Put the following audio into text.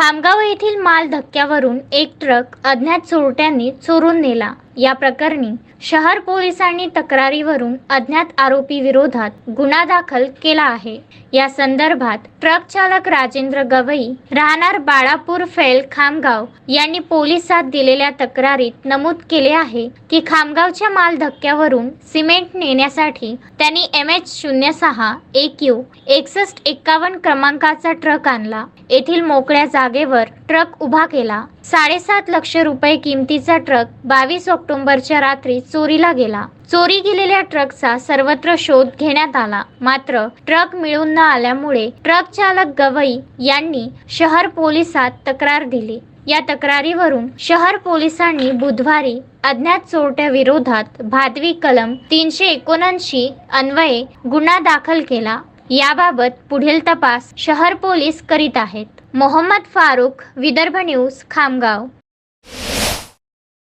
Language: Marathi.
खामगाव येथील माल धक्क्यावरून एक ट्रक अज्ञात चोरट्यांनी चोरून नेला। या प्रकरणी शहर पोलिसांनी तक्रारीवरून अज्ञात आरोपी विरोधात गुन्हा दाखल केला आहे। या संदर्भात ट्रक चालक राजेंद्र गवई राहणार बाळापूर फैल खामगाव यांनी पोलिसात दिलेल्या तक्रारीत नमूद केले आहे की खामगावच्या माल धक्क्यावरून सिमेंट नेण्यासाठी त्यांनी MH06 AQ 6151 क्रमांकाचा ट्रक आणला। येथील मोकळ्या जागेवर ट्रक उभा केला। 7.5 लाख रुपये किमतीचा ट्रक 22 ऑक्टोबरच्या रात्री चोरीला गेला। चोरी गेलेल्या ट्रकचा सर्वत्र शोध घेण्यात आला, मात्र ट्रक मिळून न आल्यामुळे ट्रक चालक गवई यांनी शहर पोलिसात तक्रार दिली। या तक्रारीवरून शहर पोलिसांनी बुधवारी अज्ञात चोरट्या विरोधात भादवी कलम 379 अन्वये गुन्हा दाखल केला। याबाबत पुढील तपास शहर पोलीस करीत आहेत। मोहम्मद फारूक, विदर्भ न्यूज, खामगाव।